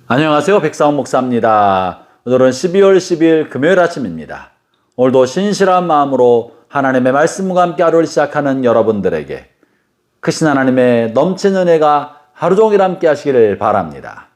안녕하세요. 백사원 목사입니다. 오늘은 12월 10일 금요일 아침입니다. 오늘도 신실한 마음으로 하나님의 말씀과 함께 하루를 시작하는 여러분들에게 크신 하나님의 넘치는 은혜가 하루 종일 함께 하시기를 바랍니다.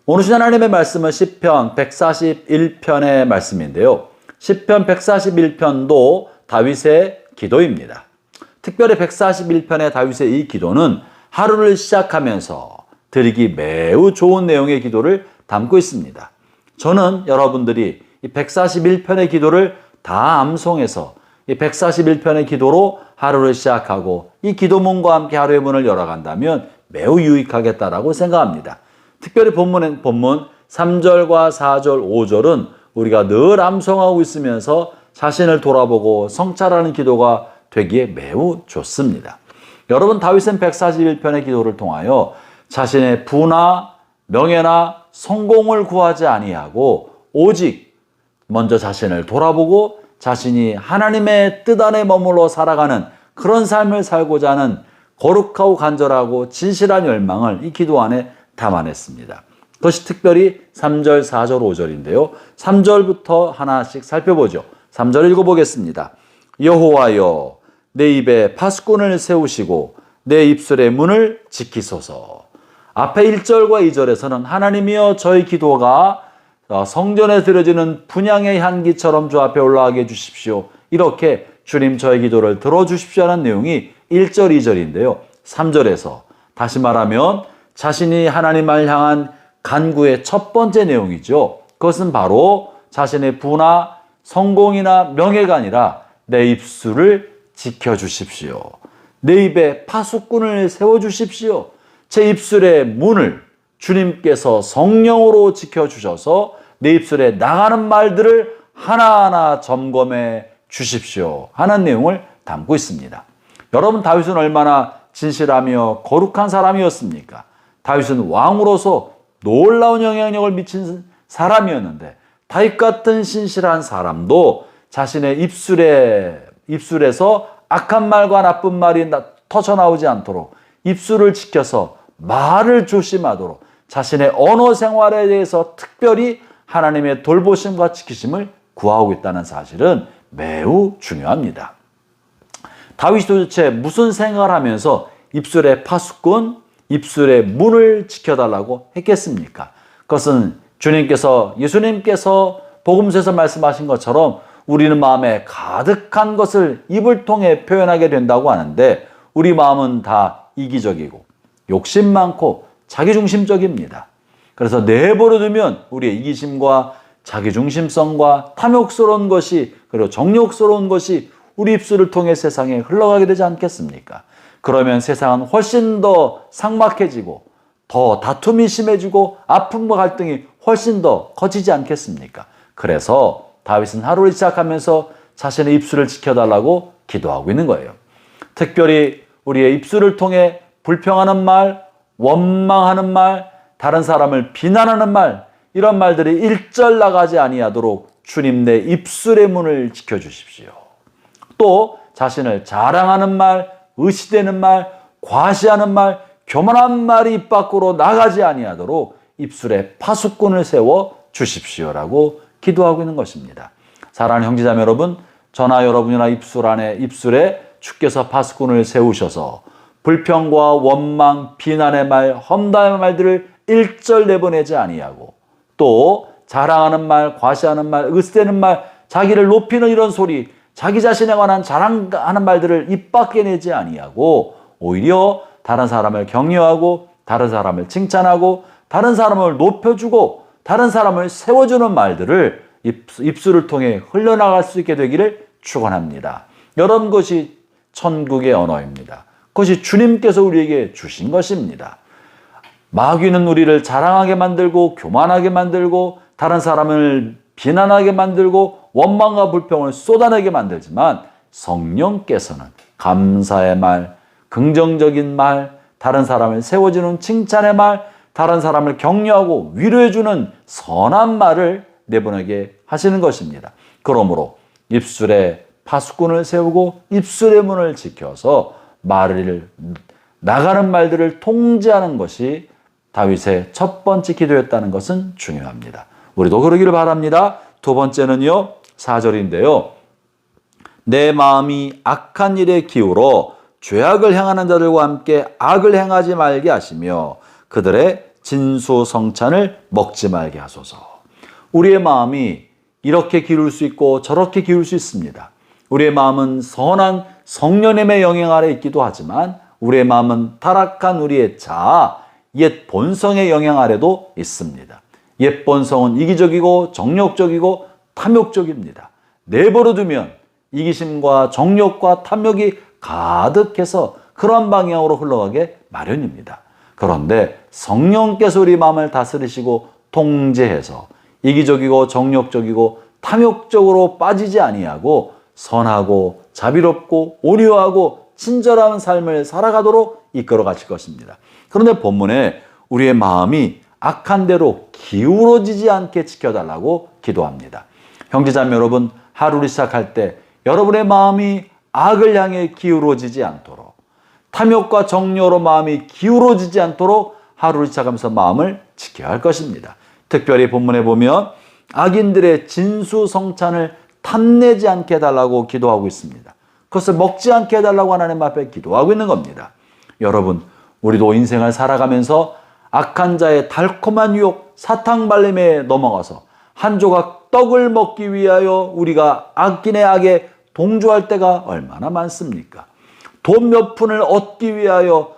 오늘 주신 하나님의 말씀은 시편 141편의 말씀인데요. 시편 141편도 다윗의 기도입니다. 특별히 141편의 다윗의 이 기도는 하루를 시작하면서 드리기 매우 좋은 내용의 기도를 담고 있습니다. 저는 여러분들이 이 141편의 기도를 다 암송해서 이 141편의 기도로 하루를 시작하고 이 기도문과 함께 하루의 문을 열어간다면 매우 유익하겠다라고 생각합니다. 특별히 본문 3절과 4절, 5절은 우리가 늘 암송하고 있으면서 자신을 돌아보고 성찰하는 기도가 되기에 매우 좋습니다. 여러분, 다윗은 141편의 기도를 통하여 자신의 부나 명예나 성공을 구하지 아니하고 오직 먼저 자신을 돌아보고 자신이 하나님의 뜻 안에 머물러 살아가는 그런 삶을 살고자 하는 거룩하고 간절하고 진실한 열망을 이 기도 안에 담아냈습니다. 그것이 특별히 3절, 4절, 5절인데요. 3절부터 하나씩 살펴보죠. 3절 읽어보겠습니다. 여호와여, 내 입에 파수꾼을 세우시고 내 입술의 문을 지키소서. 앞에 1절과 2절에서는 하나님이여 저희 기도가 성전에 드려지는 분향의 향기처럼 주 앞에 올라가게 해주십시오. 이렇게 주님 저희 기도를 들어주십시오 하는 내용이 1절, 2절인데요. 3절에서 다시 말하면 자신이 하나님을 향한 간구의 첫 번째 내용이죠. 그것은 바로 자신의 부나 성공이나 명예가 아니라 내 입술을 지켜주십시오. 내 입에 파수꾼을 세워주십시오. 제 입술의 문을 주님께서 성령으로 지켜주셔서 내 입술에 나가는 말들을 하나하나 점검해 주십시오 하는 내용을 담고 있습니다. 여러분, 다윗은 얼마나 진실하며 거룩한 사람이었습니까? 다윗은 왕으로서 놀라운 영향력을 미친 사람이었는데 다윗 같은 신실한 사람도 자신의 입술에서 악한 말과 나쁜 말이 터져나오지 않도록 입술을 지켜서 말을 조심하도록 자신의 언어 생활에 대해서 특별히 하나님의 돌보심과 지키심을 구하고 있다는 사실은 매우 중요합니다. 다윗이 도대체 무슨 생각을 하면서 입술의 파수꾼, 입술의 문을 지켜달라고 했겠습니까? 그것은 예수님께서 복음서에서 말씀하신 것처럼 우리는 마음에 가득한 것을 입을 통해 표현하게 된다고 하는데 우리 마음은 다 이기적이고 욕심 많고 자기중심적입니다. 그래서 내버려 두면 우리의 이기심과 자기중심성과 탐욕스러운 것이 그리고 정욕스러운 것이 우리 입술을 통해 세상에 흘러가게 되지 않겠습니까? 그러면 세상은 훨씬 더 삭막해지고 더 다툼이 심해지고 아픔과 갈등이 훨씬 더 커지지 않겠습니까? 그래서 다윗은 하루를 시작하면서 자신의 입술을 지켜달라고 기도하고 있는 거예요. 특별히 우리의 입술을 통해 불평하는 말, 원망하는 말, 다른 사람을 비난하는 말, 이런 말들이 일절 나가지 아니하도록 주님 내 입술의 문을 지켜주십시오. 또 자신을 자랑하는 말, 의시되는 말, 과시하는 말, 교만한 말이 입 밖으로 나가지 아니하도록 입술에 파수꾼을 세워 주십시오라고 기도하고 있는 것입니다. 사랑하는 형제자매 여러분, 저나 여러분이나 입술에 주께서 파수꾼을 세우셔서 불평과 원망, 비난의 말, 험담의 말들을 일절 내보내지 아니하고 또 자랑하는 말, 과시하는 말, 의스대는 말, 자기를 높이는 이런 소리, 자기 자신에 관한 자랑하는 말들을 입 밖에 내지 아니하고 오히려 다른 사람을 격려하고 다른 사람을 칭찬하고 다른 사람을 높여주고 다른 사람을 세워주는 말들을 입술을 통해 흘러나갈 수 있게 되기를 축원합니다. 이런 것이 천국의 언어입니다. 그것이 주님께서 우리에게 주신 것입니다. 마귀는 우리를 자랑하게 만들고 교만하게 만들고 다른 사람을 비난하게 만들고 원망과 불평을 쏟아내게 만들지만 성령께서는 감사의 말, 긍정적인 말, 다른 사람을 세워주는 칭찬의 말, 다른 사람을 격려하고 위로해주는 선한 말을 내보내게 하시는 것입니다. 그러므로 입술에 파수꾼을 세우고 입술의 문을 지켜서 나가는 말들을 통제하는 것이 다윗의 첫 번째 기도였다는 것은 중요합니다. 우리도 그러기를 바랍니다. 두 번째는요, 4절인데요. 내 마음이 악한 일에 기울어 죄악을 행하는 자들과 함께 악을 행하지 말게 하시며 그들의 진수성찬을 먹지 말게 하소서. 우리의 마음이 이렇게 기울 수 있고 저렇게 기울 수 있습니다. 우리의 마음은 선한 성령님의 영향 아래 있기도 하지만 우리의 마음은 타락한 우리의 자아, 옛 본성의 영향 아래도 있습니다. 옛 본성은 이기적이고 정욕적이고 탐욕적입니다. 내버려 두면 이기심과 정욕과 탐욕이 가득해서 그런 방향으로 흘러가게 마련입니다. 그런데 성령께서 우리 마음을 다스리시고 통제해서 이기적이고 정욕적이고 탐욕적으로 빠지지 아니하고 선하고 자비롭고 온유하고 친절한 삶을 살아가도록 이끌어 가실 것입니다. 그런데 본문에 우리의 마음이 악한 대로 기울어지지 않게 지켜달라고 기도합니다. 형제자매 여러분, 하루를 시작할 때 여러분의 마음이 악을 향해 기울어지지 않도록, 탐욕과 정욕으로 마음이 기울어지지 않도록 하루를 시작하면서 마음을 지켜야 할 것입니다. 특별히 본문에 보면 악인들의 진수성찬을 탐내지 않게 해달라고 기도하고 있습니다. 그것을 먹지 않게 해달라고 하나님 앞에 기도하고 있는 겁니다. 여러분, 우리도 인생을 살아가면서 악한 자의 달콤한 유혹, 사탕발림에 넘어가서 한 조각 떡을 먹기 위하여 우리가 악인의 악에 동조할 때가 얼마나 많습니까? 돈 몇 푼을 얻기 위하여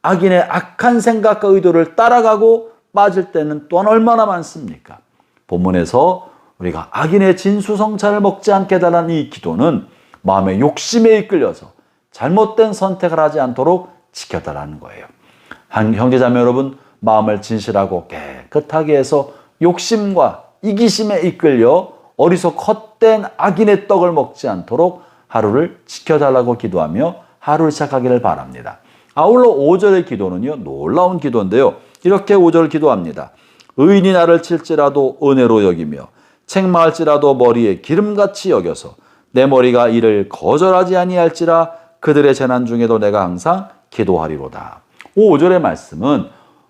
악인의 악한 생각과 의도를 따라가고 빠질 때는 또한 얼마나 많습니까? 본문에서 우리가 악인의 진수성찬을 먹지 않게 해달라는 이 기도는 마음의 욕심에 이끌려서 잘못된 선택을 하지 않도록 지켜달라는 거예요. 형제자매 여러분, 마음을 진실하고 깨끗하게 해서 욕심과 이기심에 이끌려 어리석 헛된 악인의 떡을 먹지 않도록 하루를 지켜달라고 기도하며 하루를 시작하기를 바랍니다. 아울러 5절의 기도는요, 놀라운 기도인데요. 이렇게 5절 기도합니다. 의인이 나를 칠지라도 은혜로 여기며 책망할지라도 머리에 기름같이 여겨서 내 머리가 이를 거절하지 아니할지라 그들의 재난 중에도 내가 항상 기도하리로다. 5절의 말씀은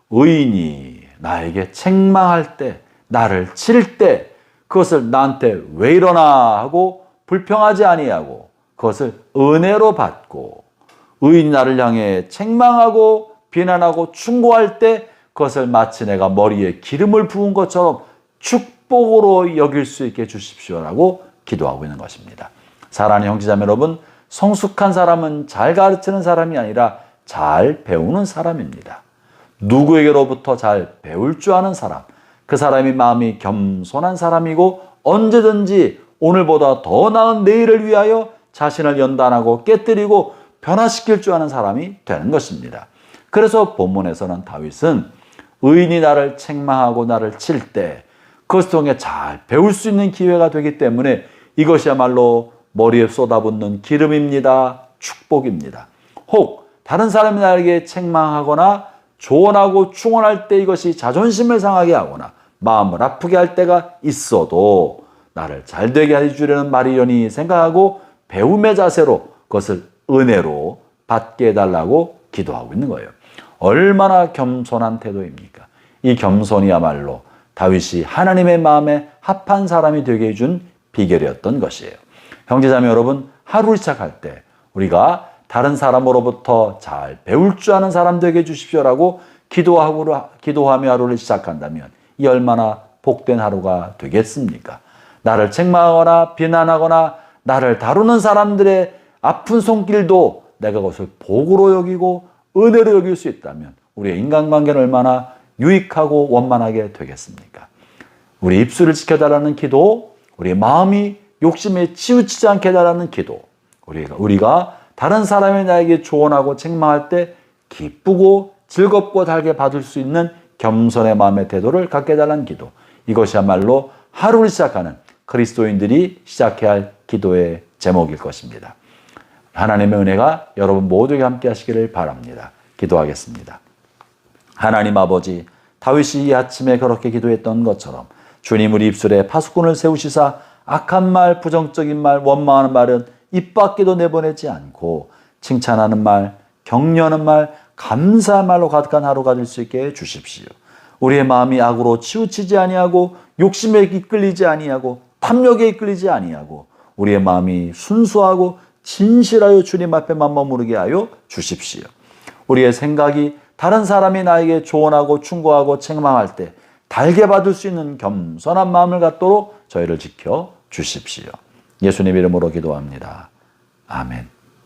의인이 나에게 책망할 때, 나를 칠 때 그것을 나한테 왜 이러나 하고 불평하지 아니하고 그것을 은혜로 받고, 의인이 나를 향해 책망하고 비난하고 충고할 때 그것을 마치 내가 머리에 기름을 부은 것처럼 축복으로 여길 수 있게 해주십시오라고 기도하고 있는 것입니다. 사랑하는 형제자매 여러분, 성숙한 사람은 잘 가르치는 사람이 아니라 잘 배우는 사람입니다. 누구에게로부터 잘 배울 줄 아는 사람, 그 사람이 마음이 겸손한 사람이고 언제든지 오늘보다 더 나은 내일을 위하여 자신을 연단하고 깨뜨리고 변화시킬 줄 아는 사람이 되는 것입니다. 그래서 본문에서는 다윗은 의인이 나를 책망하고 나를 칠 때 그것을 통해 잘 배울 수 있는 기회가 되기 때문에 이것이야말로 머리에 쏟아붓는 기름입니다. 축복입니다. 혹 다른 사람이 나에게 책망하거나 조언하고 충언할 때 이것이 자존심을 상하게 하거나 마음을 아프게 할 때가 있어도 나를 잘되게 해주려는 말이려니 생각하고 배움의 자세로 그것을 은혜로 받게 해달라고 기도하고 있는 거예요. 얼마나 겸손한 태도입니까? 이 겸손이야말로 다윗이 하나님의 마음에 합한 사람이 되게 해준 비결이었던 것이에요. 형제자매 여러분, 하루를 시작할 때 우리가 다른 사람으로부터 잘 배울 줄 아는 사람 되게 해주십시오라고 기도하며 하루를 시작한다면 이 얼마나 복된 하루가 되겠습니까? 나를 책망하거나 비난하거나 나를 다루는 사람들의 아픈 손길도 내가 그것을 복으로 여기고 은혜로 여길 수 있다면 우리의 인간관계는 얼마나 유익하고 원만하게 되겠습니까? 우리 입술을 지켜달라는 기도, 우리의 마음이 욕심에 치우치지 않게 해달라는 기도, 우리가 다른 사람이 나에게 조언하고 책망할 때 기쁘고 즐겁고 달게 받을 수 있는 겸손의 마음의 태도를 갖게 해달라는 기도, 이것이야말로 하루를 시작하는 그리스도인들이 시작해야 할 기도의 제목일 것입니다. 하나님의 은혜가 여러분 모두에게 함께 하시기를 바랍니다. 기도하겠습니다. 하나님 아버지, 다윗이 이 아침에 그렇게 기도했던 것처럼 주님 우리 입술에 파수꾼을 세우시사 악한 말, 부정적인 말, 원망하는 말은 입 밖에도 내보내지 않고 칭찬하는 말, 격려하는 말, 감사의 말로 가득한 하루가 될 수 있게 해 주십시오. 우리의 마음이 악으로 치우치지 아니하고 욕심에 이끌리지 아니하고 탐욕에 이끌리지 아니하고 우리의 마음이 순수하고 진실하여 주님 앞에만 머무르게 하여 주십시오. 우리의 생각이 다른 사람이 나에게 조언하고 충고하고 책망할 때 달게 받을 수 있는 겸손한 마음을 갖도록 저희를 지켜 주십시오. 예수님 이름으로 기도합니다. 아멘.